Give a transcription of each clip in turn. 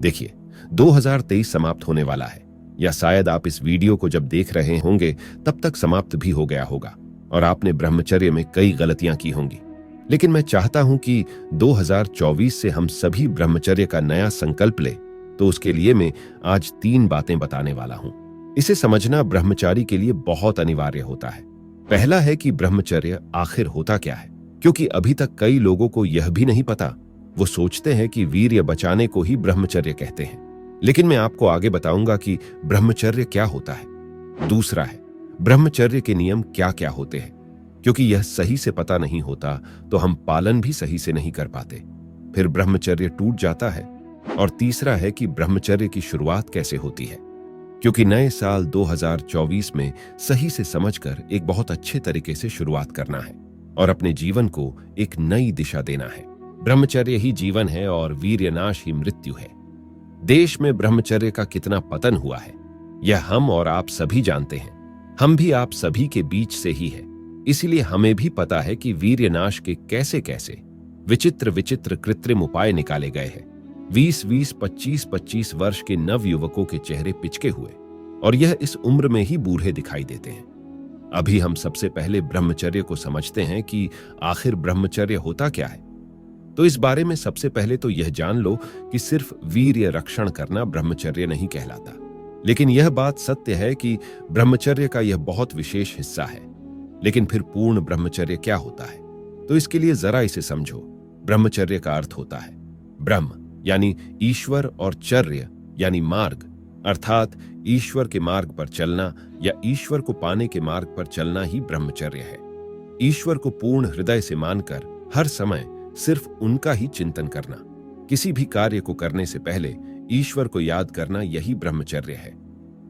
देखिए, 2023 समाप्त होने वाला है, या शायद आप इस वीडियो को जब देख रहे होंगे तब तक समाप्त भी हो गया होगा और आपने ब्रह्मचर्य में कई गलतियां की होंगी। लेकिन मैं चाहता हूं कि 2024 से हम सभी ब्रह्मचर्य का नया संकल्प ले। तो उसके लिए मैं आज 3 बातें बताने वाला हूं। इसे समझना ब्रह्मचारी के लिए बहुत अनिवार्य होता है। पहला है कि ब्रह्मचर्य आखिर होता क्या है, क्योंकि अभी तक कई लोगों को यह भी नहीं पता। वो सोचते हैं कि वीर्य बचाने को ही ब्रह्मचर्य कहते हैं, लेकिन मैं आपको आगे बताऊंगा कि ब्रह्मचर्य क्या होता है। दूसरा है, ब्रह्मचर्य के नियम क्या क्या होते हैं, क्योंकि यह सही से पता नहीं होता तो हम पालन भी सही से नहीं कर पाते, फिर ब्रह्मचर्य टूट जाता है। और तीसरा है कि ब्रह्मचर्य की शुरुआत कैसे होती है, क्योंकि नए साल 2024 में सही से समझकर एक बहुत अच्छे तरीके से शुरुआत करना है और अपने जीवन को एक नई दिशा देना है। ब्रह्मचर्य ही जीवन है और वीर्यनाश ही मृत्यु है। देश में ब्रह्मचर्य का कितना पतन हुआ है, यह हम और आप सभी जानते हैं। हम भी आप सभी के बीच से ही है, इसलिए हमें भी पता है कि वीर्यनाश के कैसे कैसे विचित्र विचित्र कृत्रिम उपाय निकाले गए हैं। 20-20, 25-25 वर्ष के नव युवकों के चेहरे पिचके हुए, और यह इस उम्र में ही बूढ़े दिखाई देते हैं। अभी हम सबसे पहले ब्रह्मचर्य को समझते हैं कि आखिर ब्रह्मचर्य होता क्या है। तो इस बारे में सबसे पहले तो यह जान लो कि सिर्फ वीर्य रक्षण करना ब्रह्मचर्य नहीं कहलाता, लेकिन यह बात सत्य है कि ब्रह्मचर्य का यह बहुत विशेष हिस्सा है। लेकिन फिर पूर्ण ब्रह्मचर्य क्या होता है, तो इसके लिए जरा इसे समझो। ब्रह्मचर्य का अर्थ होता है ब्रह्म यानी ईश्वर और चर्य यानी मार्ग, अर्थात ईश्वर के मार्ग पर चलना या ईश्वर को पाने के मार्ग पर चलना ही ब्रह्मचर्य है। ईश्वर को पूर्ण हृदय से मानकर हर समय सिर्फ उनका ही चिंतन करना, किसी भी कार्य को करने से पहले ईश्वर को याद करना, यही ब्रह्मचर्य है।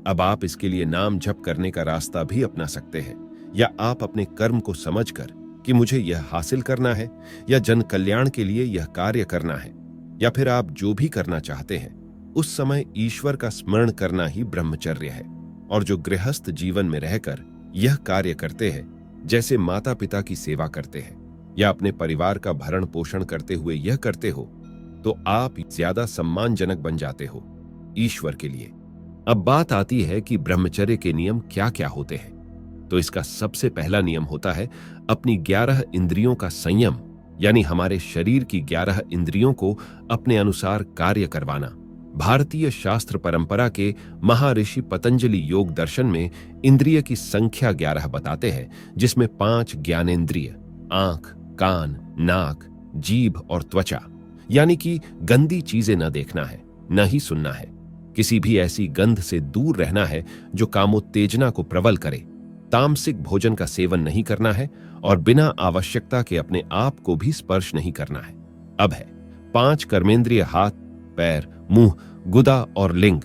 अब आप इसके लिए नाम जप करने का रास्ता भी अपना सकते हैं, या आप अपने कर्म को समझकर कि मुझे यह हासिल करना है या जन कल्याण के लिए यह कार्य करना है, या फिर आप जो भी करना चाहते हैं उस समय ईश्वर का स्मरण करना ही ब्रह्मचर्य है। और जो गृहस्थ जीवन में रहकर यह कार्य करते हैं, जैसे माता पिता की सेवा करते हैं या अपने परिवार का भरण पोषण करते हुए यह करते हो, तो आप ज्यादा सम्मानजनक बन जाते हो ईश्वर के लिए। अब बात आती है कि ब्रह्मचर्य के नियम क्या क्या होते हैं। तो इसका सबसे पहला नियम होता है अपनी 11 इंद्रियों का संयम, यानी हमारे शरीर की 11 इंद्रियों को अपने अनुसार कार्य करवाना। भारतीय शास्त्र परंपरा के महर्षि पतंजलि योग दर्शन में इंद्रिय की संख्या 11 बताते हैं, जिसमें 5 ज्ञानेंद्रिय आंख, कान, नाक, जीभ और त्वचा, यानी कि गंदी चीजें न देखना है, न ही सुनना है। किसी भी ऐसी गंध से दूर रहना है जो कामोत्तेजना को प्रबल करे। तामसिक भोजन का सेवन नहीं करना है और बिना आवश्यकता के अपने आप को भी स्पर्श नहीं करना है। अब है 5 कर्मेंद्रिय हाथ, पैर, मुंह, गुदा और लिंग।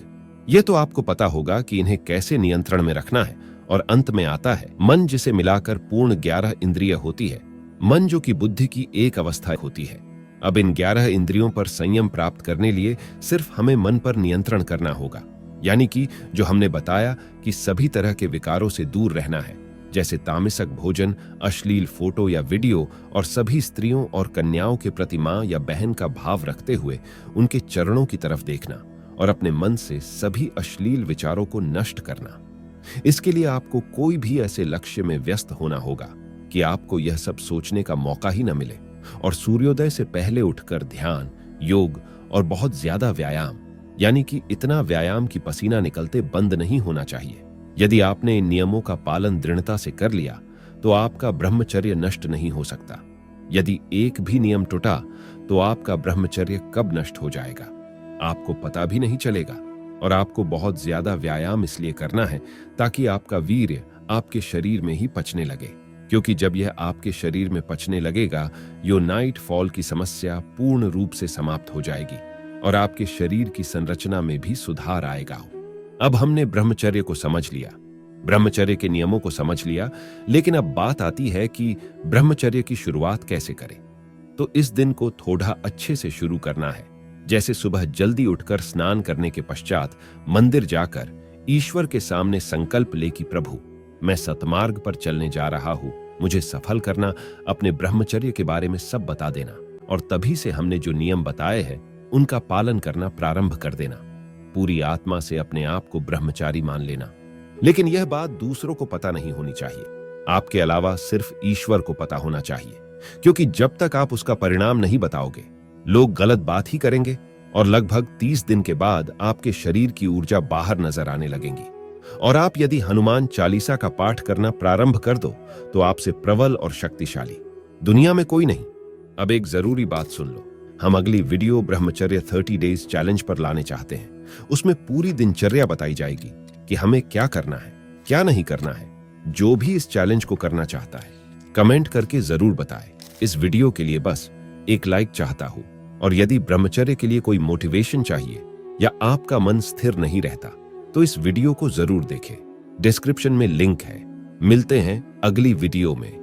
यह तो आपको पता होगा कि इन्हें कैसे नियंत्रण में रखना है। और अंत में आता है मन, जिसे मिलाकर पूर्ण 11 इंद्रिय होती है। मन जो कि बुद्धि की एक अवस्था होती है। अब इन 11 इंद्रियों पर संयम प्राप्त करने लिए सिर्फ हमें मन पर नियंत्रण करना होगा, यानी कि जो हमने बताया कि सभी तरह के विकारों से दूर रहना है, जैसे तामसिक भोजन, अश्लील फोटो या वीडियो, और सभी स्त्रियों और कन्याओं के प्रति मां या बहन का भाव रखते हुए उनके चरणों की तरफ देखना और अपने मन से सभी अश्लील विचारों को नष्ट करना। इसके लिए आपको कोई भी ऐसे लक्ष्य में व्यस्त होना होगा कि आपको यह सब सोचने का मौका ही न मिले, और सूर्योदय से पहले उठकर ध्यान, योग और बहुत ज्यादा व्यायाम, यानी कि इतना व्यायाम कि पसीना निकलते बंद नहीं होना चाहिए। यदि आपने इन नियमों का पालन दृढ़ता से कर लिया तो आपका ब्रह्मचर्य नष्ट नहीं हो सकता। यदि एक भी नियम टूटा तो आपका ब्रह्मचर्य कब नष्ट हो जाएगा आपको पता भी नहीं चलेगा। और आपको बहुत ज्यादा व्यायाम इसलिए करना है ताकि आपका वीर्य आपके शरीर में ही पचने लगे, क्योंकि जब यह आपके शरीर में पचने लगेगा, यो नाइट फॉल की समस्या पूर्ण रूप से समाप्त हो जाएगी और आपके शरीर की संरचना में भी सुधार आएगा। अब हमने ब्रह्मचर्य को समझ लिया, ब्रह्मचर्य के नियमों को समझ लिया, लेकिन अब बात आती है कि ब्रह्मचर्य की शुरुआत कैसे करें। तो इस दिन को थोड़ा अच्छे से शुरू करना है, जैसे सुबह जल्दी उठकर स्नान करने के पश्चात मंदिर जाकर ईश्वर के सामने संकल्प ले कि प्रभु, मैं सतमार्ग पर चलने जा रहा हूं, मुझे सफल करना, अपने ब्रह्मचर्य के बारे में सब बता देना। और तभी से हमने जो नियम बताए हैं उनका पालन करना प्रारंभ कर देना, पूरी आत्मा से अपने आप को ब्रह्मचारी मान लेना। लेकिन यह बात दूसरों को पता नहीं होनी चाहिए, आपके अलावा सिर्फ ईश्वर को पता होना चाहिए, क्योंकि जब तक आप उसका परिणाम नहीं बताओगे, लोग गलत बात ही करेंगे और लगभग 30 दिन के बाद आपके शरीर की ऊर्जा बाहर नजर आने लगेंगी। और आप यदि हनुमान चालीसा का पाठ करना प्रारंभ कर दो तो आपसे प्रबल और शक्तिशाली दुनिया में कोई नहीं। अब एक जरूरी बात सुन लो, हम अगली वीडियो ब्रह्मचर्य 30 डेज चैलेंज पर लाने चाहते हैं। उसमें पूरी दिनचर्या बताई जाएगी कि हमें क्या करना है, क्या नहीं करना है। जो भी इस चैलेंज को करना चाहता है कमेंट करके जरूर बताए। इस वीडियो के लिए बस एक लाइक चाहता हूं, और यदि ब्रह्मचर्य के लिए कोई मोटिवेशन चाहिए या आपका मन स्थिर नहीं रहता तो इस वीडियो को जरूर देखें, डिस्क्रिप्शन में लिंक है। मिलते हैं अगली वीडियो में।